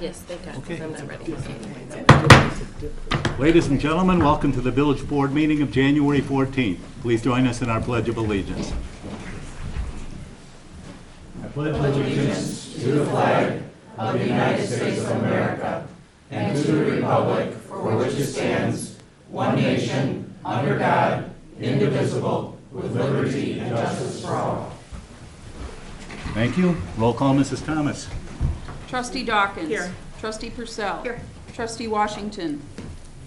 Yes, they got Okay. it. I'm not ready. Ladies and gentlemen, welcome to the Village Board meeting of January 14th. Please join us in our Pledge of Allegiance. I pledge allegiance To the flag of the United States of America and to the republic for which it stands, one nation, under God, indivisible, with liberty and justice for all. Thank you. Roll call, Mrs. Thomas. Trustee Dawkins. Here. Trustee Purcell. Here. Trustee Washington.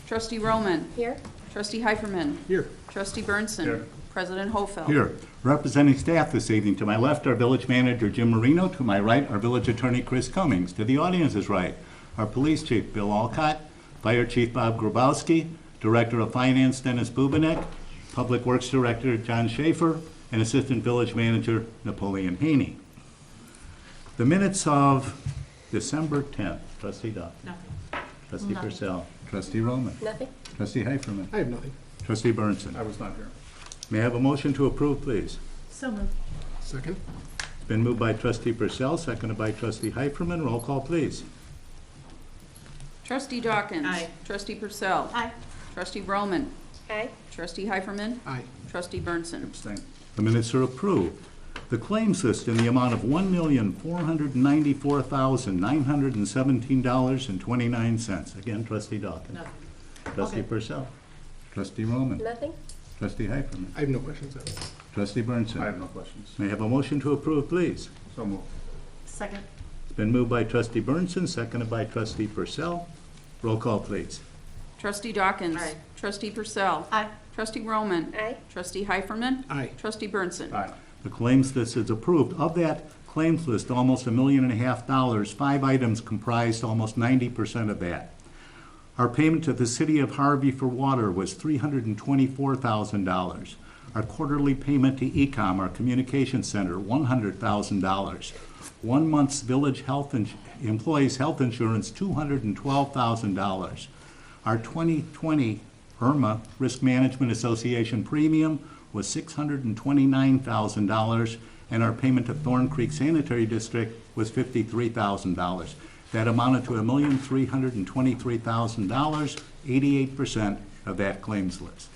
Trustee Roman. Here? Trustee Heiferman. Here. Trustee Burnson. Here. President Hofeld. Here. Representing staff this evening, to my left, our village manager, Jim Marino. To my right, our village attorney, Chris Cummings. To the audience's right, our police chief, Bill Alcott, fire chief, Bob Grabowski, director of finance, Dennis Bubanek, public works director, John Schaefer, and assistant village manager, Napoleon Haney. The minutes of December 10th. Trustee Duff. Nothing. Trustee Purcell. Trustee Roman. Nothing? Trustee Heiferman. I have nothing. Trustee Burnson. I was not here. May I have a motion to approve, please? So moved. Second? It's been moved by Trustee Purcell, seconded by Trustee Heiferman. Roll call, please. Trustee Dawkins. Aye. Trustee Purcell. Aye. Trustee Roman. Aye. Trustee Heiferman. Aye. Trustee Burnson. Abstain. The minutes are approved. The claims list in the amount of $1,494,917.29. Again, Trustee Dawkins. Nothing. Trustee Purcell. Trustee Roman. Nothing? Trustee Heiferman. I have no questions. Trustee Burnson. I have no questions. May I have a motion to approve, please? So moved. Second. It's been moved by Trustee Burnson, seconded by Trustee Purcell. Roll call, please. Trustee Dawkins. Aye. Trustee Purcell. Aye. Trustee Roman. Aye. Trustee Heiferman. Aye. Trustee Burnson. Aye. The claims list is approved. Of that claims list, almost $1.5 million, 5 items comprised almost 90% of that. Our payment to the city of Harvey for water was $324,000. Our quarterly payment to ECOM, our communication center, $100,000. 1 month's village employees' health insurance, $212,000. Our 2020 IRMA Risk Management Association premium was $629,000, and our payment to Thorn Creek Sanitary District was $53,000. That amounted to $1,323,000, 88% of that claims list.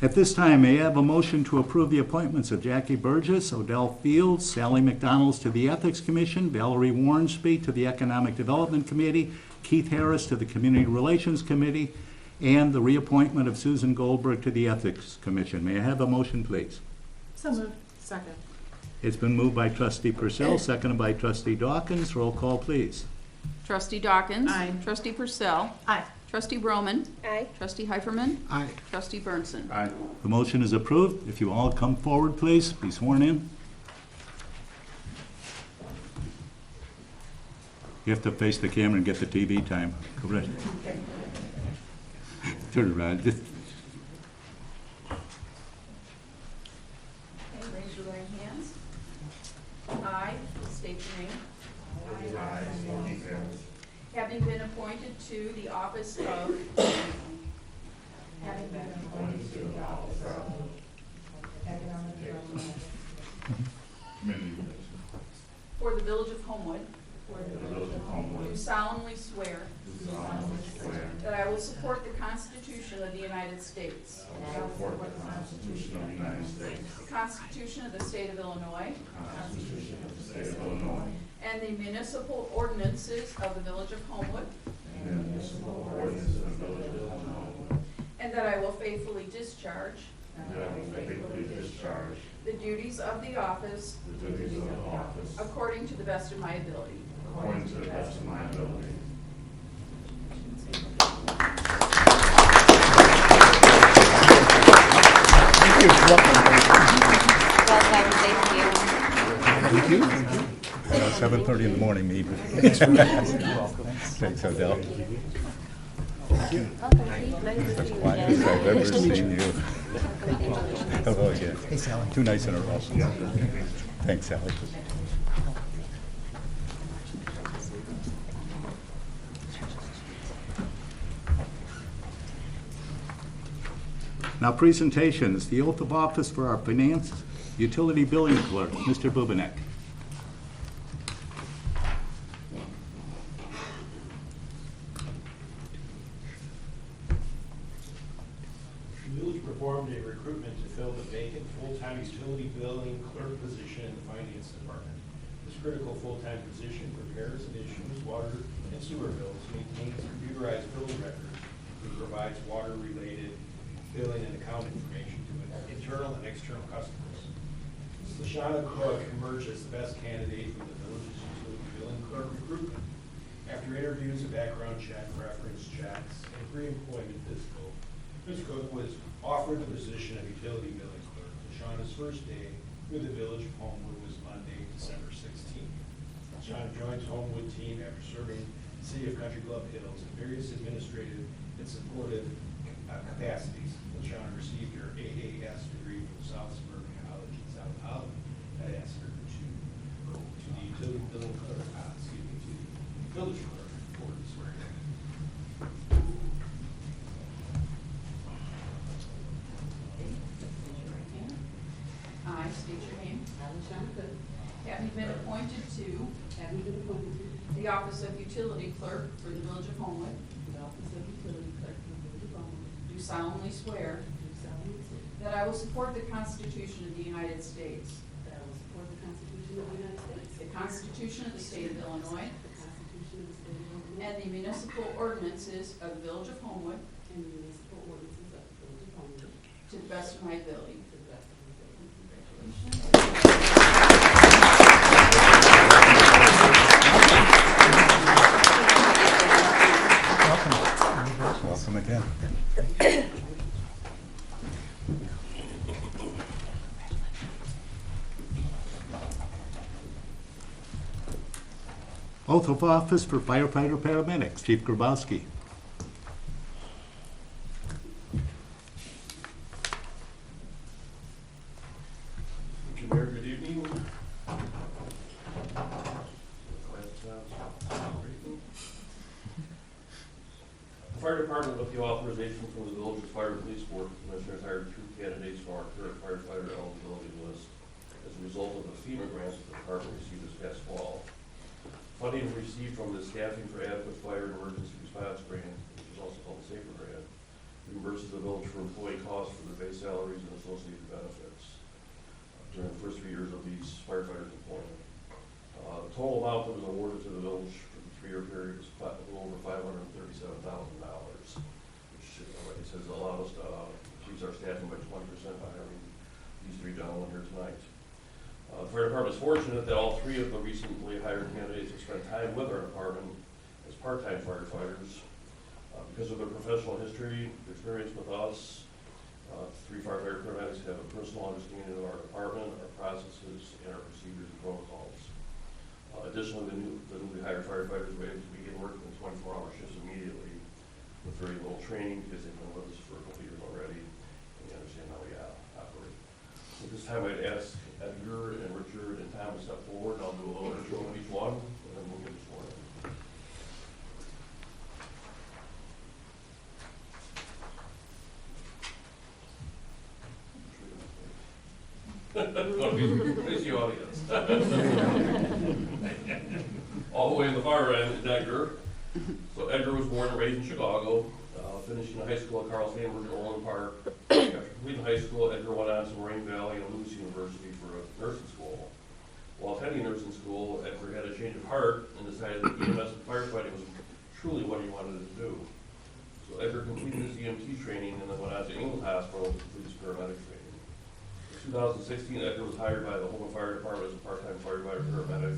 At this time, may I have a motion to approve the appointments of Jackie Burgess, Odell Fields, Sally McDonald to the Ethics Commission, Valerie Warnsby to the Economic Development Committee, Keith Harris to the Community Relations Committee, and the reappointment of Susan Goldberg to the Ethics Commission. May I have a motion, please? So moved. Second. It's been moved by Trustee Purcell, seconded by Trustee Dawkins. Roll call, please. Trustee Dawkins. Aye. Trustee Purcell. Aye. Trustee Roman. Aye. Trustee Heiferman. Aye. Trustee Burnson. Aye. The motion is approved. If you all come forward, please, be sworn in. You have to face the camera and get the TV time. Correct. Turn around. Okay, raise your right hands. I state your name. Having been appointed to the office of for the Village of Homewood, do solemnly swear that I will support the Constitution of the United States, the Constitution of the State of Illinois, and the municipal ordinances of the Village of Homewood, and that I will faithfully discharge the duties of the office according to the best of my ability. Thank you. 7:30 in the morning, maybe. Thanks, Odell. That's quiet as I've ever seen you. Oh, yeah. Hey, Sally. 2 nights in a row. Thanks, Sally. Now, presentations. The oath of office for our finance utility billing clerk, Mr. Bubanek. performed a recruitment to fill the vacant full-time utility billing clerk position in the finance department. This critical full-time position prepares and issues water and sewer bills, maintains computerized bill records, and provides water-related billing and account information to internal and external customers. Lashana Cook emerged as the best candidate from the village's utility billing clerk recruitment. After interviews, a background check, reference checks, and pre-employment physical, Ms. Cook was offered the position of utility billing clerk. Lashana's first day with the Village of Homewood was Monday, December 16th. Lashana joins Homewood team after serving the City of Country Club Hills in various administrative and supportive capacities. Lashana received her AAS degree from South Suburban College in South Holland. I asked her to go to the utility billing clerk, to the village clerk for the swearing in. I state your name. Lashana Cook, Having been appointed to having been appointed to the office of utility clerk for the Village of Homewood, the office of utility clerk for the Village of Homewood, do solemnly swear do solemnly swear that I will support the Constitution of the United States, that I will support the Constitution of the United States, the Constitution of the State of Illinois, the Constitution of the State of Illinois, and the municipal ordinances of the Village of Homewood and the municipal ordinances of the Village of Homewood, to the best of my ability. to the best of my ability. Congratulations. Welcome again. Oath of office for firefighter paramedics, Chief Grabowski. Thank you, Mayor. Good evening. The fire department, with the authorization from the village's fire and police board, the commissioners hired 2 candidates from our current firefighter eligibility list as a result of the FEMA grants that the department received this past fall. Funding received from the Staffing for Adequate Fire and Emergency Response Grant, which is also called the SAFER grant, reimburses the village for employee costs for their base salaries and associated benefits during the first 3 years of these firefighters' employment. The total amount that was awarded to the village for the 3-year period was a little over $537,000, which, like it says, allowed us to increase our staffing by 20% by hiring these 3 gentlemen here tonight. The fire department is fortunate that all 3 of the recently hired candidates have spent time with our department as part-time firefighters. Because of their professional history, experience with us, 3 firefighter paramedics have a personal understanding of our department, our processes, and our procedures and protocols. Additionally, the newly hired firefighters were able to begin working in 24-hour shifts immediately with very little training because they've been with us for a couple years already and they understand how we operate. So this time I'd ask Edgar and Richard and Tom to step forward, and I'll do a little intro on each one, and then we'll get sworn in. Face the audience. All the way in the far end is Edgar. So Edgar was born and raised in Chicago, finishing high school at Carl Sandburg in Orland Park. After completing high school, Edgar went on to Moraine Valley and Lewis University for a nursing school. While attending nursing school, Edgar had a change of heart and decided that EMS and firefighting was truly what he wanted to do. So Edgar completed his EMT training and then went on to England Hospital to complete his paramedic training. In 2016, Edgar was hired by the Homewood Fire Department as a part-time firefighter paramedic,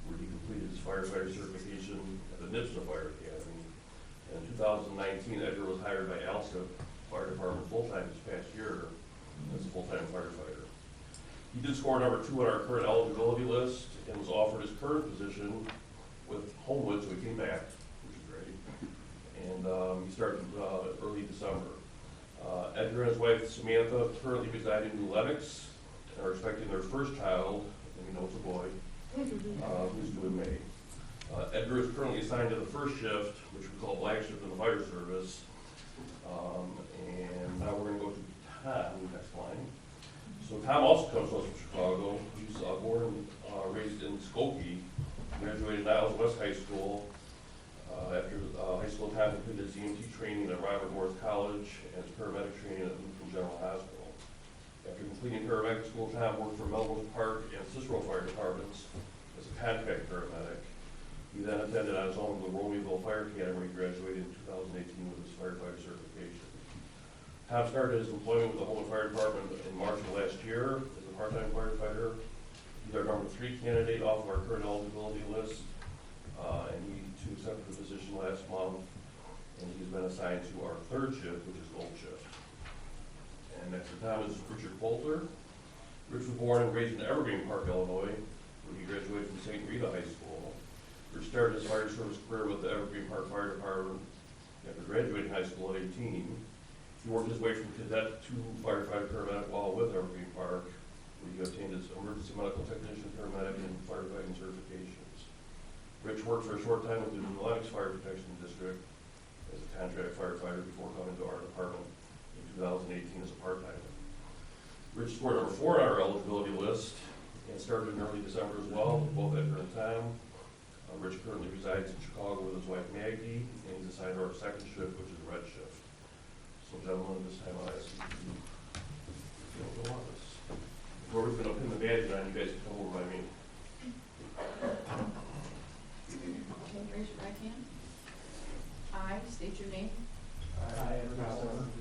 where he completed his firefighter certification at the NIPSA Fire Academy. In 2019, Edgar was hired by ALSA Fire Department full-time this past year as a full-time firefighter. He did score number 2 on our current eligibility list and was offered his current position with Homewood, so he came back, which is great. And he started early December. Edgar and his wife Samantha currently reside in New Lenox and are expecting their first child, and we know it's a boy, who's due in May. Edgar is currently assigned to the first shift, which we call black shift in the fire service. And now we're going to go to Tom, next line. So Tom also comes to us from Chicago. He's born and raised in Skokie, graduated Niles West High School. After high school time completed his EMT training at Robert Morris College and his paramedic training at Lutheran General Hospital. After completing paramedic school time, worked for Melrose Park and Cicero Fire Departments as a contract paramedic. He then attended on his own the Romeoville Fire Academy, graduated in 2018 with his firefighter certification. Tom started his employment with the Homewood Fire Department in March of last year as a part-time firefighter. He's our number 3 candidate off of our current eligibility list, and he too accepted the position last month, and he's been assigned to our 3rd shift, which is gold shift. And next to Tom is Richard Poulter. Rich was born and raised in Evergreen Park, Illinois, where he graduated from St. Rita High School. Rich started his fire service career with the Evergreen Park Fire Department after graduating high school at 18. He worked his way from cadet to firefighter paramedic while with Evergreen Park, where he obtained his emergency medical technician, paramedic, and firefighting certifications. Rich worked for a short time with the New Lenox Fire Protection District as a contract firefighter before coming to our department in 2018 as a part-timer. Rich scored number 4 on our eligibility list and started in early December as well, both at current time. Rich currently resides in Chicago with his wife Maggie, and he's assigned to our 2nd shift, which is red shift. So gentlemen, this time I'll ask you to fill the office. Before we're going to pin the badge on, you guys can come over by me. Okay, raise your right hand. I state your name. I, Edward Howard,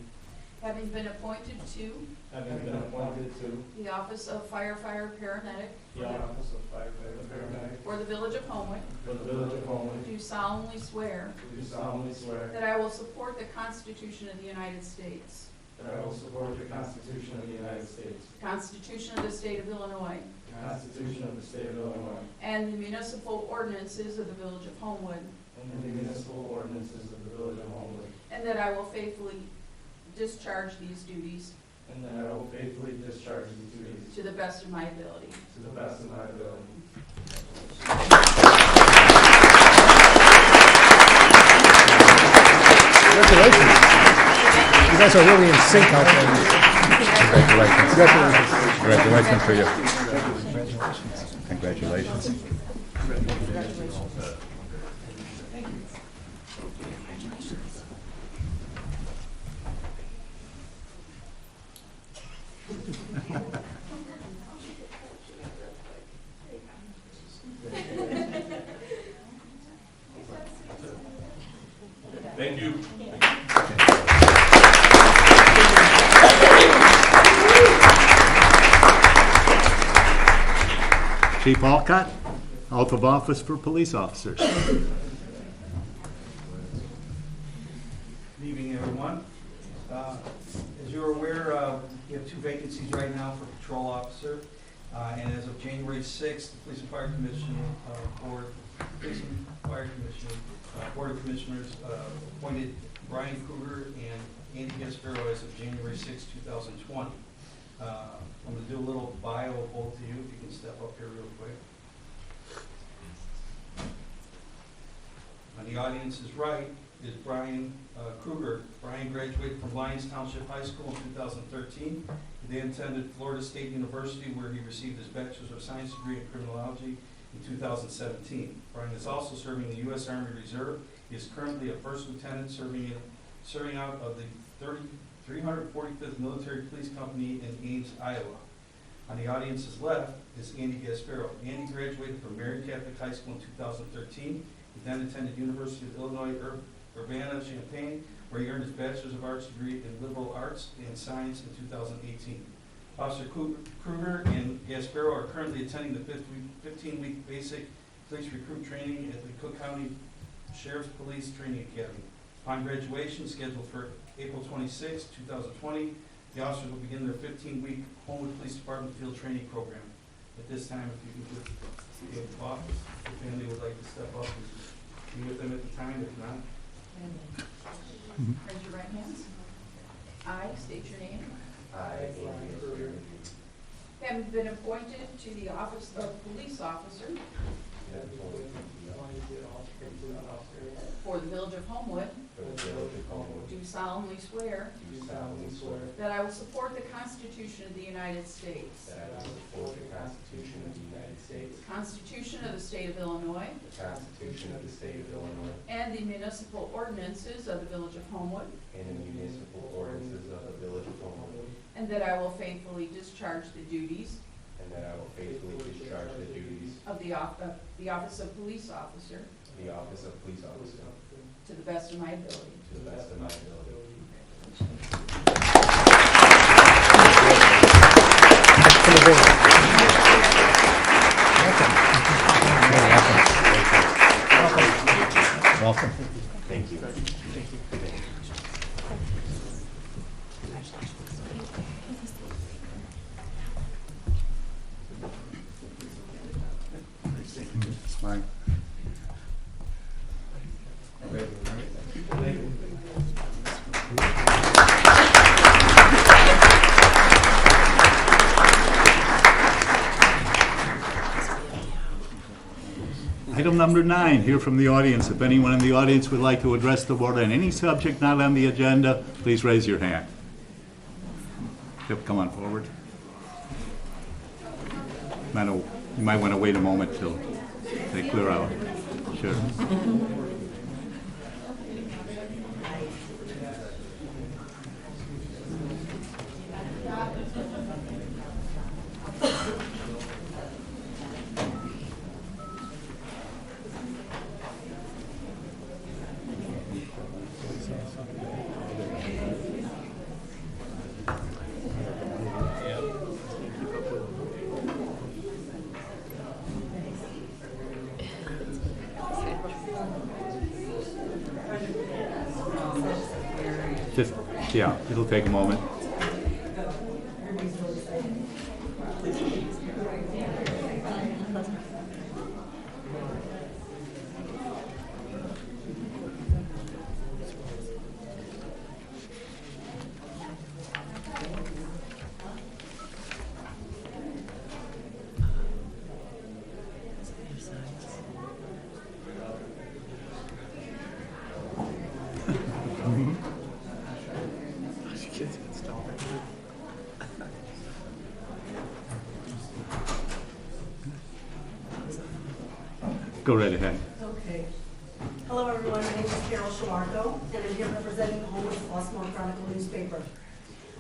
Having been appointed to having been appointed to the office of firefighter paramedic the office of firefighter paramedic for the village of Homewood, for the village of Homewood, do solemnly swear do solemnly swear that I will support the Constitution of the United States, that I will support the Constitution of the United States, the Constitution of the State of Illinois, the Constitution of the State of Illinois, and the municipal ordinances of the village of Homewood, and the municipal ordinances of the village of Homewood, and that I will faithfully discharge these duties and that I will faithfully discharge these duties to the best of my ability. to the best of my ability. Congratulations. You guys are really in sync out there. Congratulations. Congratulations. Congratulations for you. Congratulations. Thank you. Chief Alcott, oath of office for police officers. Good evening, everyone. As you're aware, we have 2 vacancies right now for patrol officer. And as of January 6th, the Police and Fire Commission Board, Police and Fire Commission Board of Commissioners appointed Brian Kruger and Andy Gasparo as of January 6, 2020. I'm going to do a little bio of both of you, if you can step up here real quick. On the audience's right is Brian Kruger. Brian graduated from Lyons Township High School in 2013. He then attended Florida State University, where he received his Bachelor's of Science degree in criminology in 2017. Brian is also serving in the U.S. Army Reserve. He is currently a first lieutenant serving out of the 345th Military Police Company in Ames, Iowa. On the audience's left is Andy Gasparo. Andy graduated from Marian Catholic High School in 2013. He then attended University of Illinois Urbana-Champaign, where he earned his Bachelor's of Arts degree in Liberal Arts and Science in 2018. Officer Kruger and Gasparo are currently attending the 15-week basic police recruit training at the Cook County Sheriff's Police Training Academy. Upon graduation, scheduled for April 26, 2020, the officers will begin their 15-week Homewood Police Department field training program. At this time, if you can put the oath of office, if the family would like to step up and be with them at the time, if not. Raise your right hands. I state your name. I, Brian Kruger, Having been appointed to the office of police officer for the village of Homewood, do do solemnly swear do solemnly swear that I will support the Constitution of the United States, that I will support the Constitution of the United States, the Constitution of the State of Illinois, the Constitution of the State of Illinois, and the municipal ordinances of the Village of Homewood, and the municipal ordinances of the Village of Homewood, and that I will faithfully discharge the duties and that I will faithfully discharge the duties of the office of police officer of the office of police officer to the best of my ability. to the best of my ability. From the board. Welcome. Thank you. Smile. Item number 9, hear from the audience. If anyone in the audience would like to address the board on any subject not on the agenda, please raise your hand. Yep, come on forward. You might want to wait a moment till they clear out. Sure. Just, yeah, it'll take a moment. Go right ahead. Okay. Hello, everyone. My name is Carol Shamarko, and I'm here representing the Homewood Flossmoor Chronicle newspaper.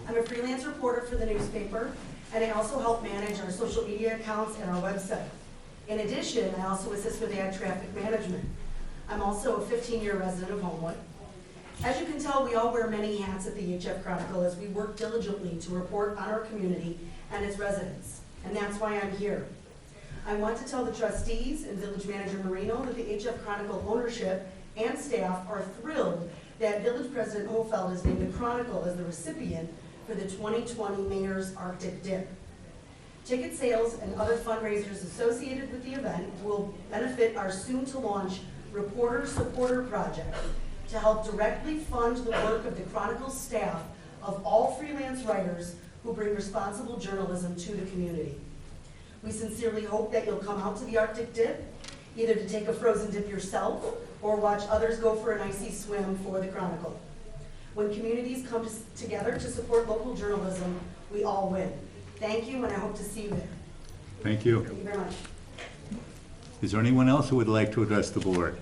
I'm a freelance reporter for the newspaper, and I also help manage our social media accounts and our website. In addition, I also assist with ad traffic management. I'm also a 15-year resident of Homewood. As you can tell, we all wear many hats at the HF Chronicle as we work diligently to report on our community and its residents, and that's why I'm here. I want to tell the trustees and Village Manager Marino that the HF Chronicle ownership and staff are thrilled that Village President Hofeld has named the Chronicle as the recipient for the 2020 Mayor's Arctic Dip. Ticket sales and other fundraisers associated with the event will benefit our soon-to-launch Reporter Supporter Project to help directly fund the work of the Chronicle's staff of all freelance writers who bring responsible journalism to the community. We sincerely hope that you'll come out to the Arctic Dip, either to take a frozen dip yourself or watch others go for an icy swim for the Chronicle. When communities come together to support local journalism, we all win. Thank you, and I hope to see you there. Thank you. Thank you very much. Is there anyone else who would like to address the board?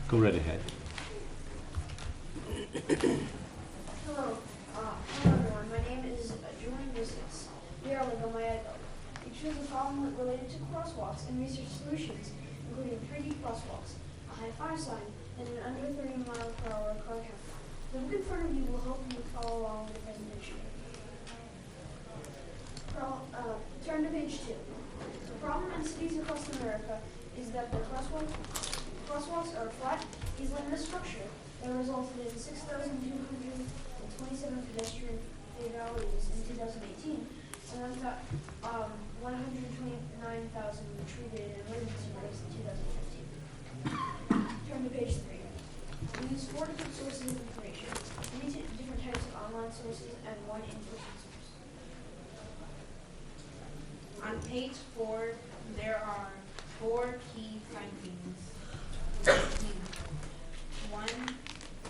Go right ahead. Hello. Hello everyone. My name is Julian Busquets. We are Lego Mayago. We choose a problem related to crosswalks and research solutions, including 3D crosswalks, a high five sign, and an under 30 mile per hour car count. The book in front of you will help you follow along with the presentation. Turn to page 2. The problem in cities across America is that the crosswalks are flat, easily structure that resulted in 6,227 pedestrian fatalities in 2018 and 129,000 treated in emergency rooms in 2019. On page 4, there are 4 key findings. 1,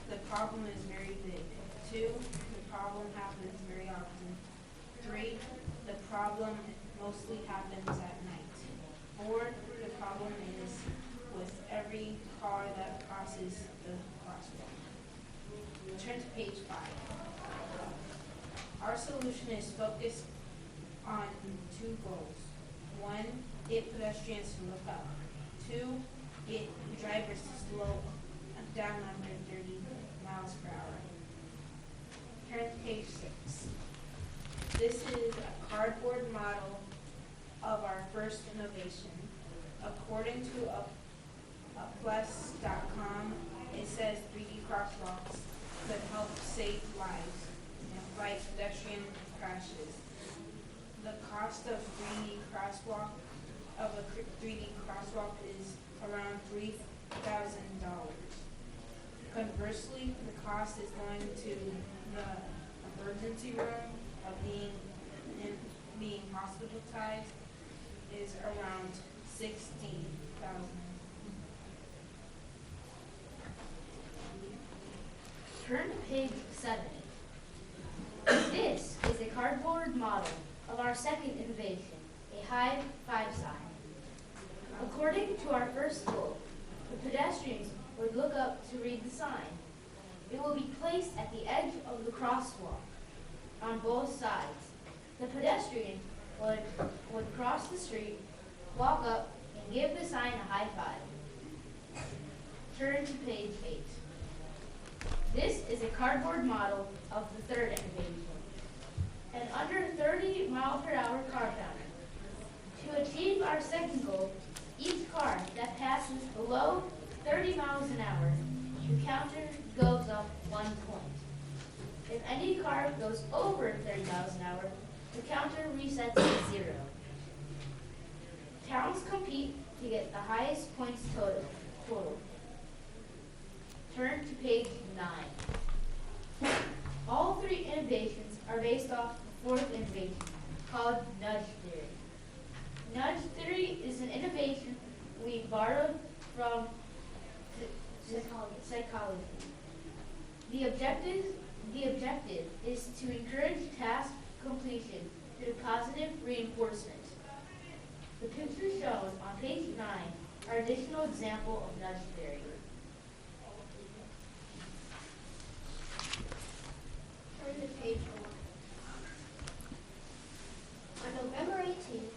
the problem is very big. 2, the problem happens very often. 3, the problem mostly happens at night. 4, the problem is with every car that crosses the crosswalk. Turn to page 5. Our solution is focused on 2 goals. 1, get pedestrians to look up. 2, get drivers to slow down under 30 miles per hour. Turn to page 6. This is a cardboard model of our first innovation. According to Plus.com, it says 3D crosswalks could help save lives and fight pedestrian crashes. The cost of 3D crosswalk is around $3,000. Conversely, the cost is going to the emergency room of being hospitalized is around $60,000. Turn to page 7. This is a cardboard model of our second innovation, a high 5 sign. According to our first goal, the pedestrians would look up to read the sign. It will be placed at the edge of the crosswalk on both sides. The pedestrian would cross the street, walk up, and give the sign a high 5. Turn to page 8. This is a cardboard model of the third innovation, an under 30 mile per hour car counter. To achieve our second goal, each car that passes below 30 miles an hour, the counter goes up 1 point. If any car goes over 30 miles an hour, the counter resets to 0. Towns compete to get the highest points total. Turn to page 9. All 3 innovations are based off the 4th innovation, called nudge theory. Nudge theory is an innovation we borrowed from psychology. The objective is to encourage task completion through positive reinforcement. The pictures shown on page 9 are additional example of nudge theory. Turn to page 1. On November 18th,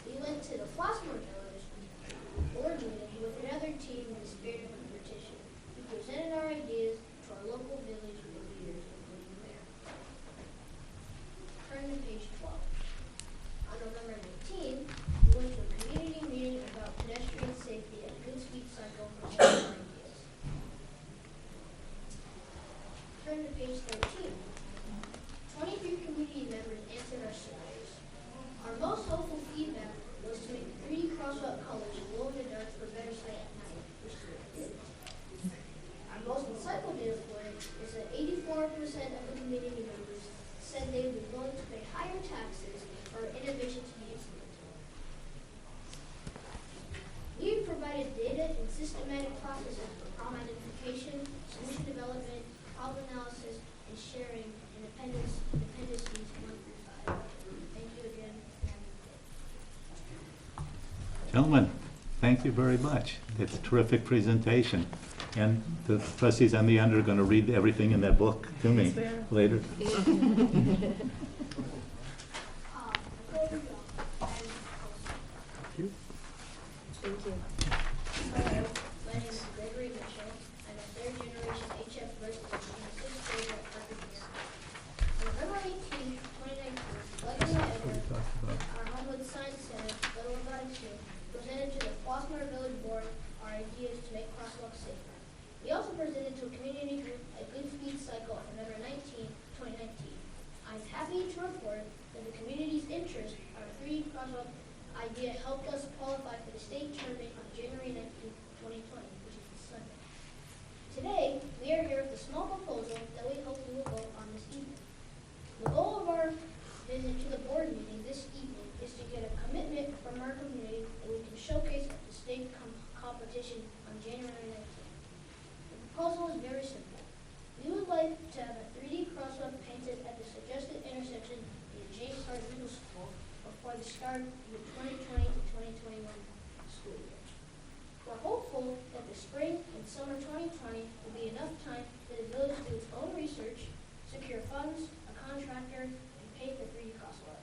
we went to the Flossmoor Village board meeting with another team in the spirit of competition. We presented our ideas to our local village leaders, including the mayor. Turn to page 12. On November 19th, we went to a community meeting about pedestrian safety and good speed cycle for sharing our ideas. Turn to page 13. 23 community members answered our surveys. Our most hopeful feedback was to make 3D crosswalk colors glow in the dark for better sight at night, which we did. Our most insightful data point is that 84% of the community members said they would be willing to pay higher taxes for our innovation to be implemented. We provided data and systematic processes for problem identification, solution development, problem analysis, and sharing in dependencies 1 through 5. Thank you again. Gentlemen, thank you very much. It's a terrific presentation. And the trustees on the end are going to read everything in that book to me later. Thank you. Hello, my name is Gregory Mitchell. I'm a 3rd generation HF resident in the 6th grade at Harvard University. On November 18, 2019, Leslie and Edward, our Homewood Science Center, Little Robotics Team, presented to the Flossmoor Village Board our ideas to make crosswalks safer. We also presented to a community group a good speed cycle on November 19, 2019. I'm happy to report that the community's interest in our 3D crosswalk idea helped us qualify for the state tournament on January 19, 2020, which is this Sunday. Today, we are here with a small proposal that we hope we will vote on this evening. The goal of our visit to the board meeting this evening is to get a commitment pick from our community that we can showcase at the state competition on January 19th. The proposal is very simple. We would like to have a 3D crosswalk painted at the suggested intersection near J. Hart Middle School before the start of the 2020 to 2021 school year. We're hopeful that the spring and summer 2020 will be enough time for the village to do its own research, secure funds, a contractor, and pay for 3D crosswalk.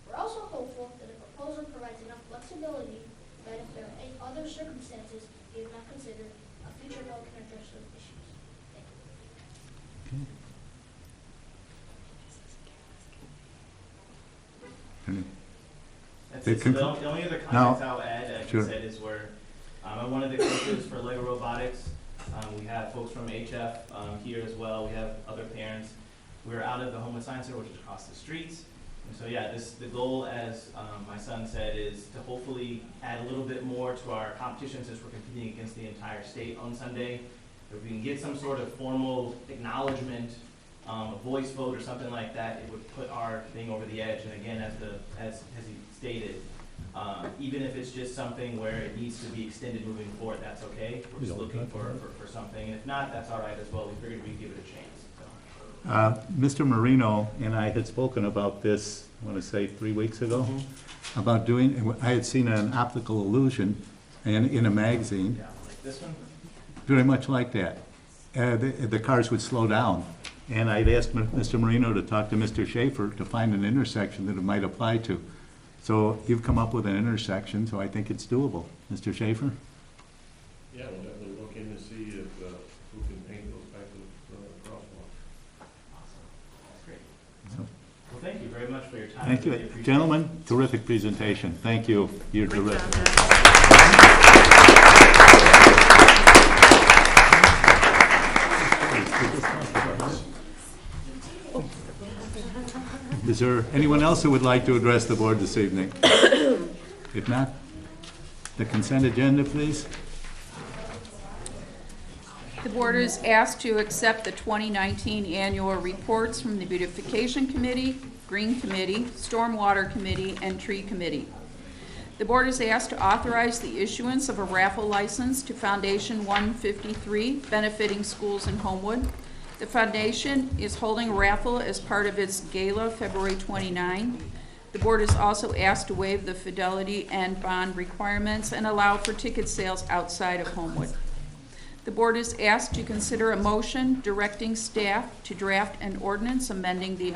We're also hopeful that the proposal provides enough flexibility that if there are any other circumstances we have not considered, a future vote can address those issues. Thank you. The only other comments I'll add, like you said, is where I'm one of the coaches for Lego Robotics. We have folks from HF here as well. We have other parents. We're out of the Homewood Science Center, which is across the streets. And so yeah, the goal, as my son said, is to hopefully add a little bit more to our competition since we're competing against the entire state on Sunday. If we can get some sort of formal acknowledgement, a voice vote or something like that, it would put our thing over the edge. And again, as he stated, even if it's just something where it needs to be extended moving forward, that's okay. We're just looking for something. And if not, that's all right as well. We figured we'd give it a chance. Mr. Marino and I had spoken about this, I want to say 3 weeks ago, about doing, I had seen an optical illusion in a magazine. Yeah, like this one? Very much like that. The cars would slow down. And I'd asked Mr. Marino to talk to Mr. Schaefer to find an intersection that it might apply to. So you've come up with an intersection, so I think it's doable. Mr. Schaefer? Yeah, we'll definitely look in to see if who can paint those type of crosswalks. Awesome. That's great. So, Well, thank you very much for your time. thank you. Really appreciate Gentlemen, it. terrific presentation. Thank you. You're Great terrific. job, Is there anyone else who would like to address the board this evening? If not, the consent agenda, please. The board is asked to accept the 2019 annual reports from the Beautification Committee, Green Committee, Stormwater Committee, and Tree Committee. The board is asked to authorize the issuance of a raffle license to Foundation 153, benefiting schools in Homewood. The foundation is holding a raffle as part of its gala February 29. The board is also asked to waive the fidelity and bond requirements and allow for ticket sales outside of Homewood. The board is asked to consider a motion directing staff to draft an ordinance amending the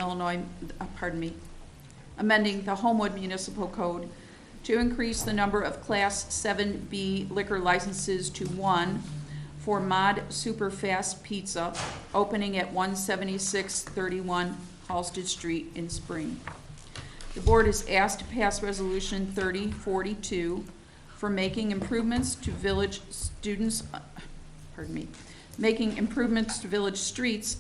amending the Homewood Municipal Code to increase the number of Class 7B liquor licenses to 1 for Mod Superfast Pizza, opening at 17631 Halsted Street in Spring. The board is asked to pass Resolution 3042 for making improvements to village streets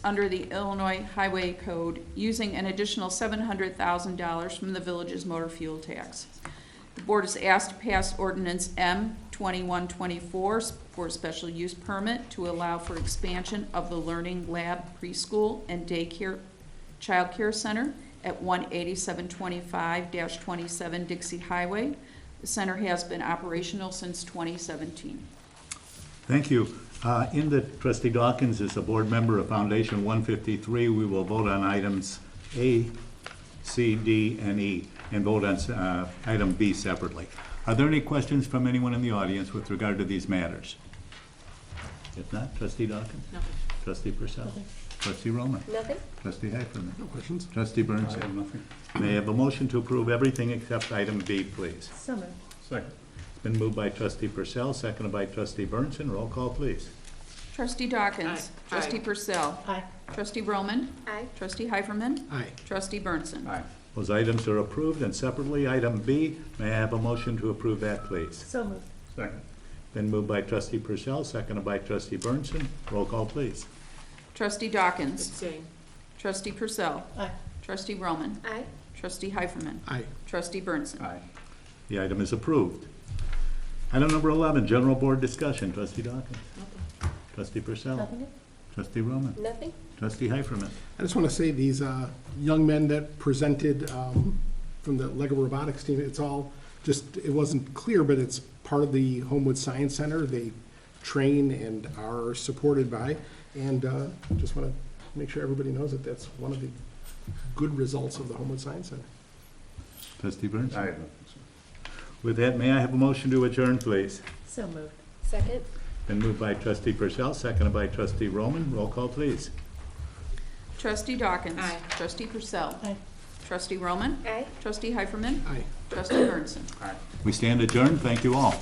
under the Illinois Highway Code using an additional $700,000 from the village's motor fuel tax. The board is asked to pass Ordinance M 2124 for a special use permit to allow for expansion of the Learning Lab Preschool and Daycare Child Care Center at 18725-27 Dixie Highway. The center has been operational since 2017. Thank you. In the Trustee Dawkins is a board member of Foundation 153. We will vote on items A, C, D, and E, and vote on item B separately. Are there any questions from anyone in the audience with regard to these matters? If not, Trustee Dawkins? Nothing. Trustee Purcell? Nothing. Trustee Roman? Nothing? Trustee Heiferman? No questions? Trustee Burns? I have nothing. May I have a motion to approve everything except item B, please? So moved. Second. It's been moved by Trustee Purcell, seconded by Trustee Burnson. Roll call, please. Trustee Dawkins. Aye. Trustee Aye. Purcell. Aye. Trustee Roman. Aye. Trustee Heiferman. Aye. Trustee Burnson. Aye. Those items are approved, and separately, item B, may I have a motion to approve that, please? So moved. Second. Been moved by Trustee Purcell, seconded by Trustee Burnson. Roll call, please. Trustee Dawkins. Abstain. Trustee Purcell. Aye. Trustee Roman. Aye. Trustee Heiferman. Aye. Trustee Burnson. Aye. The item is approved. Item number 11, general board discussion. Trustee Dawkins. Nothing. Trustee Purcell. Nothing. Trustee Roman. Nothing? Trustee Heiferman. I just want to say these young men that presented from the Lego Robotics team, it's all just, it wasn't clear, but it's part of the Homewood Science Center. They train and are supported by, and just want to make sure everybody knows that that's one of the good results of the Homewood Science Center. Trustee Burns? I have nothing, sir. With that, may I have a motion to adjourn, please? So moved. Second? Been moved by trustee Purcell, seconded by trustee Roman. Roll call, please. Trustee Dawkins. Aye. Trustee Purcell. Aye. Trustee Roman. Aye. Trustee Heiferman. Aye. Trustee Ernst. We stand adjourned. Thank you all.